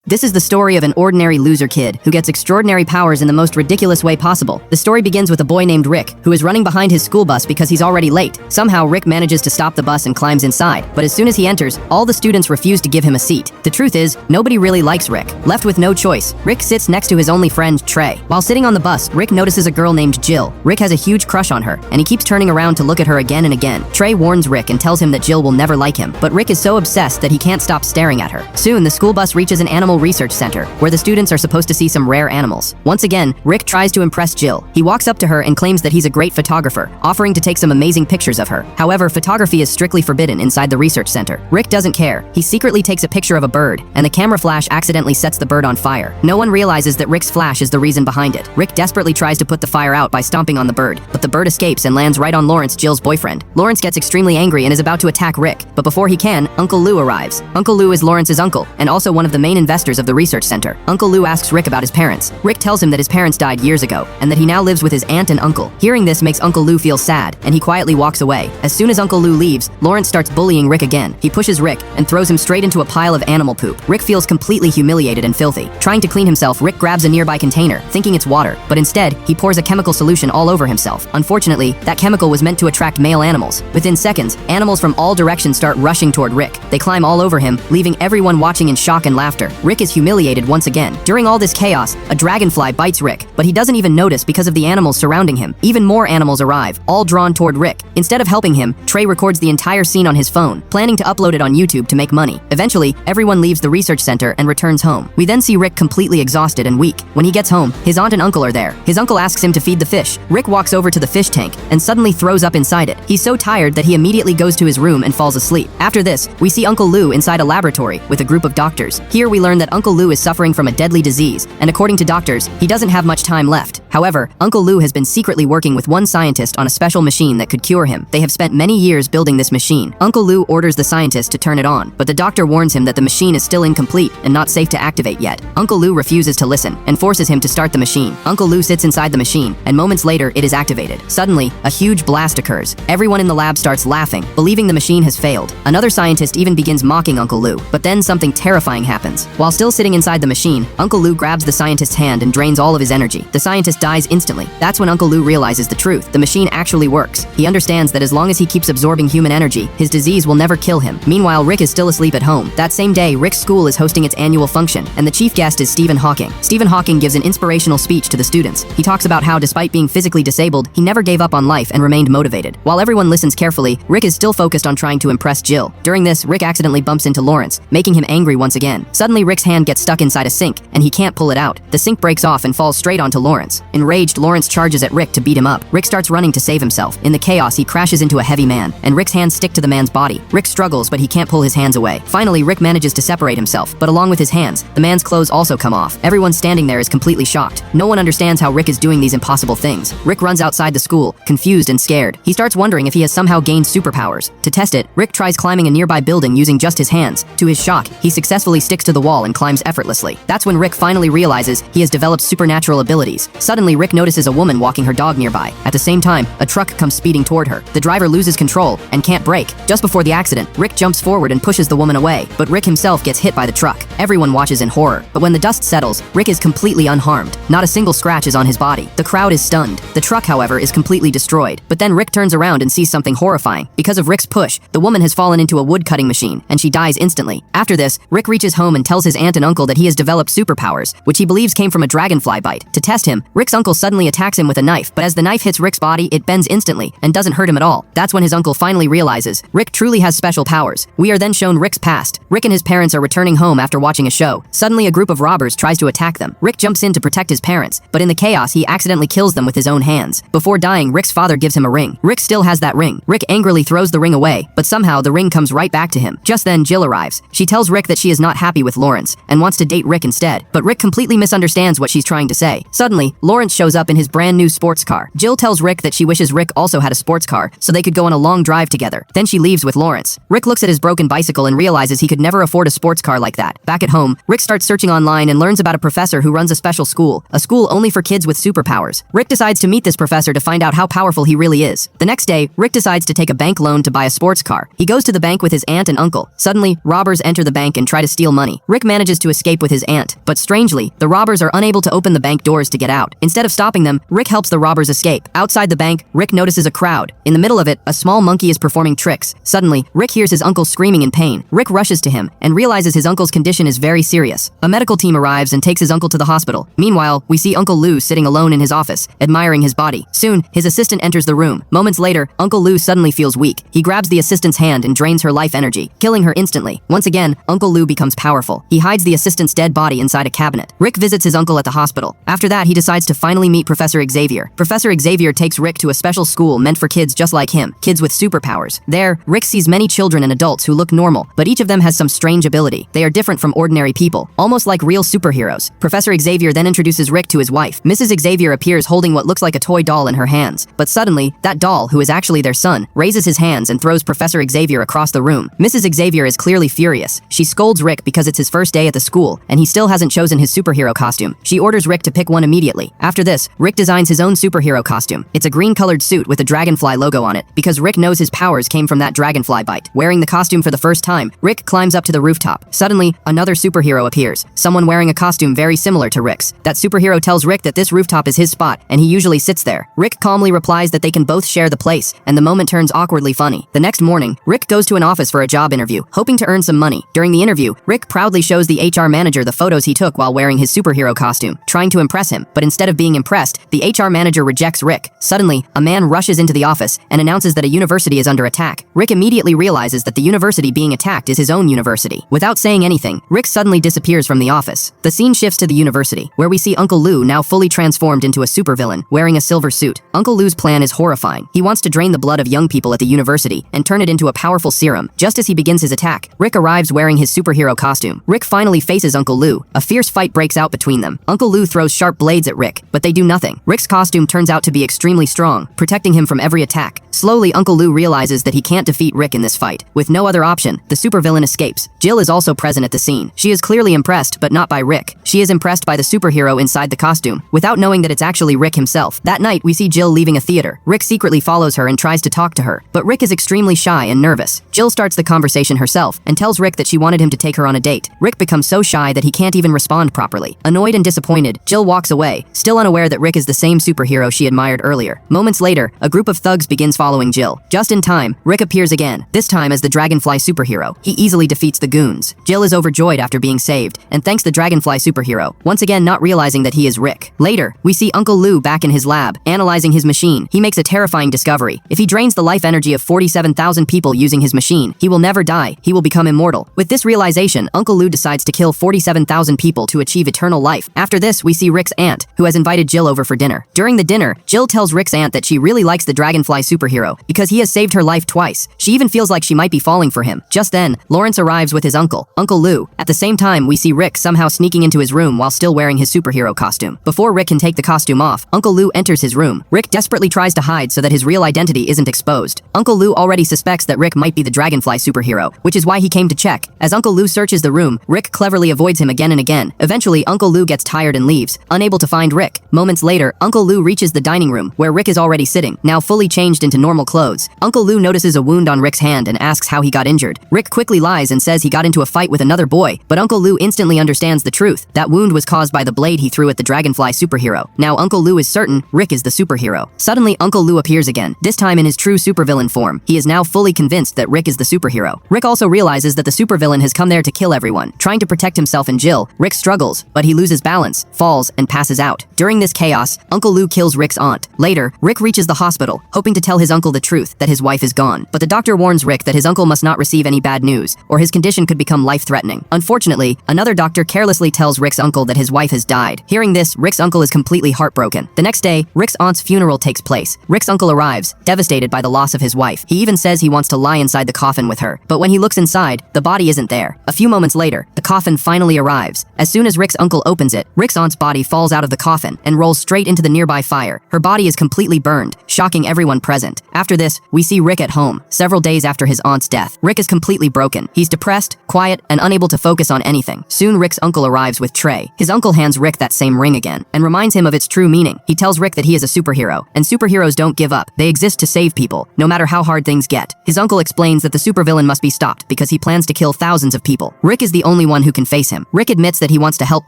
This is the story of an ordinary loser kid who gets extraordinary powers in the most ridiculous way possible. The story begins with a boy named Rick, who is running behind his school bus because he's already late. Somehow, Rick manages to stop the bus and climbs inside, but as soon as he enters, all the students refuse to give him a seat. The truth is, nobody really likes Rick. Left with no choice, Rick sits next to his only friend, Trey. While sitting on the bus, Rick notices a girl named Jill. Rick has a huge crush on her, and he keeps turning around to look at her again and again. Trey warns Rick and tells him that Jill will never like him, but Rick is so obsessed that he can't stop staring at her. Soon, the school bus reaches an animal research center, where the students are supposed to see some rare animals. Once again, Rick tries to impress Jill. He walks up to her and claims that he's a great photographer, offering to take some amazing pictures of her. However, photography is strictly forbidden inside the research center. Rick doesn't care. He secretly takes a picture of a bird, and the camera flash accidentally sets the bird on fire. No one realizes that Rick's flash is the reason behind it. Rick desperately tries to put the fire out by stomping on the bird, but the bird escapes and lands right on Lawrence, Jill's boyfriend. Lawrence gets extremely angry and is about to attack Rick, but before he can, Uncle Lou arrives. Uncle Lou is Lawrence's uncle, and also one of the main investors of the research center. Uncle Lou asks Rick about his parents. Rick tells him that his parents died years ago, and that he now lives with his aunt and uncle. Hearing this makes Uncle Lou feel sad, and he quietly walks away. As soon as Uncle Lou leaves, Lawrence starts bullying Rick again. He pushes Rick and throws him straight into a pile of animal poop. Rick feels completely humiliated and filthy. Trying to clean himself, Rick grabs a nearby container, thinking it's water, but instead, he pours a chemical solution all over himself. Unfortunately, that chemical was meant to attract male animals. Within seconds, animals from all directions start rushing toward Rick. They climb all over him, leaving everyone watching in shock and laughter. Rick is humiliated once again. During all this chaos, a dragonfly bites Rick, but he doesn't even notice because of the animals surrounding him. Even more animals arrive, all drawn toward Rick. Instead of helping him, Trey records the entire scene on his phone, planning to upload it on YouTube to make money. Eventually, everyone leaves the research center and returns home. We then see Rick completely exhausted and weak. When he gets home, his aunt and uncle are there. His uncle asks him to feed the fish. Rick walks over to the fish tank and suddenly throws up inside it. He's so tired that he immediately goes to his room and falls asleep. After this, we see Uncle Lou inside a laboratory with a group of doctors. Here we learn that Uncle Lou is suffering from a deadly disease, and according to doctors, he doesn't have much time left. However, Uncle Lou has been secretly working with one scientist on a special machine that could cure him. They have spent many years building this machine. Uncle Lou orders the scientist to turn it on, but the doctor warns him that the machine is still incomplete and not safe to activate yet. Uncle Lou refuses to listen and forces him to start the machine. Uncle Lou sits inside the machine, and moments later, it is activated. Suddenly, a huge blast occurs. Everyone in the lab starts laughing, believing the machine has failed. Another scientist even begins mocking Uncle Lou, but then something terrifying happens. While still sitting inside the machine, Uncle Lou grabs the scientist's hand and drains all of his energy. The scientist dies instantly. That's when Uncle Lou realizes the truth. The machine actually works. He understands that as long as he keeps absorbing human energy, his disease will never kill him. Meanwhile, Rick is still asleep at home. That same day, Rick's school is hosting its annual function, and the chief guest is Stephen Hawking. Stephen Hawking gives an inspirational speech to the students. He talks about how, despite being physically disabled, he never gave up on life and remained motivated. While everyone listens carefully, Rick is still focused on trying to impress Jill. During this, Rick accidentally bumps into Lawrence, making him angry once again. Suddenly, Rick's hand gets stuck inside a sink, and he can't pull it out. The sink breaks off and falls straight onto Lawrence. Enraged, Lawrence charges at Rick to beat him up. Rick starts running to save himself. In the chaos, he crashes into a heavy man, and Rick's hands stick to the man's body. Rick struggles, but he can't pull his hands away. Finally, Rick manages to separate himself, but along with his hands, the man's clothes also come off. Everyone standing there is completely shocked. No one understands how Rick is doing these impossible things. Rick runs outside the school, confused and scared. He starts wondering if he has somehow gained superpowers. To test it, Rick tries climbing a nearby building using just his hands. To his shock, he successfully sticks to the wall and climbs effortlessly. That's when Rick finally realizes he has developed supernatural abilities. Suddenly, Rick notices a woman walking her dog nearby. At the same time, a truck comes speeding toward her. The driver loses control and can't brake. Just before the accident, Rick jumps forward and pushes the woman away, but Rick himself gets hit by the truck. Everyone watches in horror, but when the dust settles, Rick is completely unharmed. Not a single scratch is on his body. The crowd is stunned. The truck, however, is completely destroyed. But then Rick turns around and sees something horrifying. Because of Rick's push, the woman has fallen into a wood-cutting machine, and she dies instantly. After this, Rick reaches home and tells his aunt and uncle that he has developed superpowers, which he believes came from a dragonfly bite. To test him, Rick's uncle suddenly attacks him with a knife, but as the knife hits Rick's body, it bends instantly and doesn't hurt him at all. That's when his uncle finally realizes Rick truly has special powers. We are then shown Rick's past. Rick and his parents are returning home after watching a show. Suddenly, a group of robbers tries to attack them. Rick jumps in to protect his parents, but in the chaos, he accidentally kills them with his own hands. Before dying, Rick's father gives him a ring. Rick still has that ring. Rick angrily throws the ring away, but somehow the ring comes right back to him. Just then, Jill arrives. She tells Rick that she is not happy with Lawrence and wants to date Rick instead, but Rick completely misunderstands what she's trying to say. Suddenly, Lawrence shows up in his brand new sports car. Jill tells Rick that she wishes Rick also had a sports car so they could go on a long drive together. Then she leaves with Lawrence. Rick looks at his broken bicycle and realizes he could never afford a sports car like that. Back at home, Rick starts searching online and learns about a professor who runs a special school, a school only for kids with superpowers. Rick decides to meet this professor to find out how powerful he really is. The next day, Rick decides to take a bank loan to buy a sports car. He goes to the bank with his aunt and uncle. Suddenly, robbers enter the bank and try to steal money. Rick manages manages to escape with his aunt, but strangely, the robbers are unable to open the bank doors to get out. Instead of stopping them, Rick helps the robbers escape. Outside the bank, Rick notices a crowd. In the middle of it, a small monkey is performing tricks. Suddenly, Rick hears his uncle screaming in pain. Rick rushes to him and realizes his uncle's condition is very serious. A medical team arrives and takes his uncle to the hospital. Meanwhile, we see Uncle Lou sitting alone in his office, admiring his body. Soon, his assistant enters the room. Moments later, Uncle Lou suddenly feels weak. He grabs the assistant's hand and drains her life energy, killing her instantly. Once again, Uncle Lou becomes powerful. He hides the assistant's dead body inside a cabinet. Rick visits his uncle at the hospital. After that, he decides to finally meet Professor Xavier. Professor Xavier takes Rick to a special school meant for kids just like him, kids with superpowers. There, Rick sees many children and adults who look normal, but each of them has some strange ability. They are different from ordinary people, almost like real superheroes. Professor Xavier then introduces Rick to his wife. Mrs. Xavier appears holding what looks like a toy doll in her hands, but suddenly, that doll, who is actually their son, raises his hands and throws Professor Xavier across the room. Mrs. Xavier is clearly furious. She scolds Rick because it's his first day at the school, and he still hasn't chosen his superhero costume. She orders Rick to pick one immediately. After this, Rick designs his own superhero costume. It's a green-colored suit with a Dragonfly logo on it, because Rick knows his powers came from that Dragonfly bite. Wearing the costume for the first time, Rick climbs up to the rooftop. Suddenly, another superhero appears, someone wearing a costume very similar to Rick's. That superhero tells Rick that this rooftop is his spot, and he usually sits there. Rick calmly replies that they can both share the place, and the moment turns awkwardly funny. The next morning, Rick goes to an office for a job interview, hoping to earn some money. During the interview, Rick proudly shows the HR manager the photos he took while wearing his superhero costume, trying to impress him, but instead of being impressed, the HR manager rejects Rick. Suddenly, a man rushes into the office and announces that a university is under attack. Rick immediately realizes that the university being attacked is his own university. Without saying anything, Rick suddenly disappears from the office. The scene shifts to the university, where we see Uncle Lou now fully transformed into a supervillain, wearing a silver suit. Uncle Lou's plan is horrifying. He wants to drain the blood of young people at the university and turn it into a powerful serum. Just as he begins his attack, Rick arrives wearing his superhero costume. Rick finally faces Uncle Lou. A fierce fight breaks out between them. Uncle Lou throws sharp blades at Rick, but they do nothing. Rick's costume turns out to be extremely strong, protecting him from every attack. Slowly, Uncle Lou realizes that he can't defeat Rick in this fight. With no other option, the supervillain escapes. Jill is also present at the scene. She is clearly impressed, but not by Rick. She is impressed by the superhero inside the costume, without knowing that it's actually Rick himself. That night, we see Jill leaving a theater. Rick secretly follows her and tries to talk to her, but Rick is extremely shy and nervous. Jill starts the conversation herself and tells Rick that she wanted him to take her on a date. Rick becomes so shy that he can't even respond properly. Annoyed and disappointed, Jill walks away, still unaware that Rick is the same superhero she admired earlier. Moments later, a group of thugs begins following Jill. Just in time, Rick appears again, this time as the Dragonfly superhero. He easily defeats the goons. Jill is overjoyed after being saved, and thanks the Dragonfly superhero, once again not realizing that he is Rick. Later, we see Uncle Lou back in his lab, analyzing his machine. He makes a terrifying discovery. If he drains the life energy of 47,000 people using his machine, he will never die. He will become immortal. With this realization, Uncle Lou decides to kill 47,000 people to achieve eternal life. After this, we see Rick's aunt, who has invited Jill over for dinner. During the dinner, Jill tells Rick's aunt that she really likes the Dragonfly superhero because he has saved her life twice. She even feels like she might be falling for him. Just then, Lawrence arrives with his uncle, Uncle Lou. At the same time, we see Rick somehow sneaking into his room while still wearing his superhero costume. Before Rick can take the costume off, Uncle Lou enters his room. Rick desperately tries to hide so that his real identity isn't exposed. Uncle Lou already suspects that Rick might be the Dragonfly superhero, which is why he came to check. As Uncle Lou searches the room, Rick cleverly avoids him again and again. Eventually, Uncle Lou gets tired and leaves, unable to find Rick. Moments later, Uncle Lou reaches the dining room, where Rick is already sitting, now fully changed into normal clothes. Uncle Lou notices a wound on Rick's hand and asks how he got injured. Rick quickly lies and says he got into a fight with another boy, but Uncle Lou instantly understands the truth. That wound was caused by the blade he threw at the Dragonfly superhero. Now Uncle Lou is certain Rick is the superhero. Suddenly, Uncle Lou appears again, this time in his true supervillain form. He is now fully convinced that Rick is the superhero. Rick also realizes that the supervillain has come there to kill everyone. Trying to protect himself and Jill, Rick struggles, but he loses balance, falls, and passes out. During this chaos, Uncle Lou kills Rick's aunt. Later, Rick reaches the hospital, hoping to tell his uncle the truth, that his wife is gone. But the doctor warns Rick that his uncle must not receive any bad news, or his condition could become life-threatening. Unfortunately, another doctor carelessly tells Rick's uncle that his wife has died. Hearing this, Rick's uncle is completely heartbroken. The next day, Rick's aunt's funeral takes place. Rick's uncle arrives, devastated by the loss of his wife. He even says he wants to lie inside the coffin with her. But when he looks inside, the body isn't there. A few moments later, the coffin finally arrives. As soon as Rick's uncle opens it, Rick's aunt's body falls out of the coffin and rolls straight into the nearby fire. Her body is completely burned, shocking everyone present. After this, we see Rick at home, several days after his aunt's death. Rick is completely broken. He's depressed, quiet, and unable to focus on anything. Soon, Rick's uncle arrives with tray. His uncle hands Rick that same ring again, and reminds him of its true meaning. He tells Rick that he is a superhero, and superheroes don't give up. They exist to save people, no matter how hard things get. His uncle explains that the supervillain must be stopped because he plans to kill thousands of people. Rick is the only one who can face him. Rick admits that he wants to help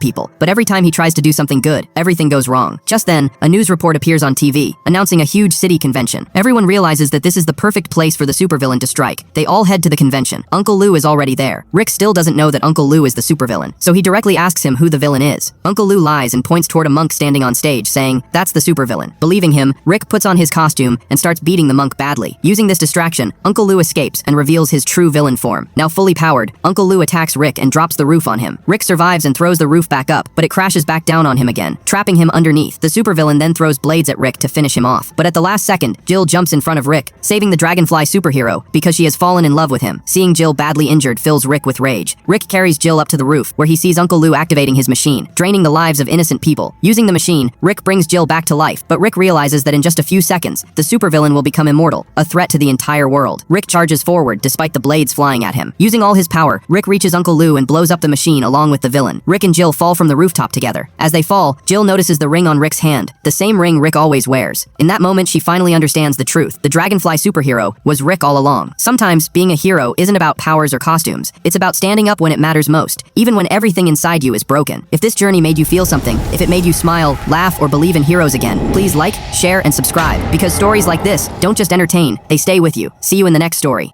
people, but every time he tries to do something good, everything goes wrong. Just then, a news report appears on TV, announcing a huge city convention. Everyone realizes that this is the perfect place for the supervillain to strike. They all head to the convention. Uncle Lou is already there. Rick still doesn't know that Uncle Lou is the supervillain, so he directly asks him who the villain is. Uncle Lou lies and points toward a monk standing on stage, saying, "That's the supervillain." Believing him, Rick puts on his costume and starts beating the monk badly. Using this distraction, Uncle Lou escapes and reveals his true villain form. Now fully powered, Uncle Lou attacks Rick and drops the roof on him. Rick survives and throws the roof back up, but it crashes back down on him again, trapping him underneath. The supervillain then throws blades at Rick to finish him off. But at the last second, Jill jumps in front of Rick, saving the Dragonfly superhero because she has fallen in love with him. Seeing Jill badly injured fills Rick with rage. Rick carries Jill up to the roof, where he sees Uncle Lou activating his machine, draining the lives of innocent people. Using the machine, Rick brings Jill back to life, but Rick realizes that in just a few seconds, the supervillain will become immortal, a threat to the entire world. Rick charges forward despite the blades flying at him. Using all his power, Rick reaches Uncle Lou and blows up the machine along with the villain. Rick and Jill fall from the rooftop together. As they fall, Jill notices the ring on Rick's hand, the same ring Rick always wears. In that moment, she finally understands the truth. The Dragonfly superhero was Rick all along. Sometimes, being a hero isn't about powers or costumes. It's about standing up when it matters most, even when everything inside you is broken. If this journey made you feel something, if it made you smile, laugh, or believe in heroes again, please like, share, and subscribe, because stories like this don't just entertain, they stay with you. See you in the next story.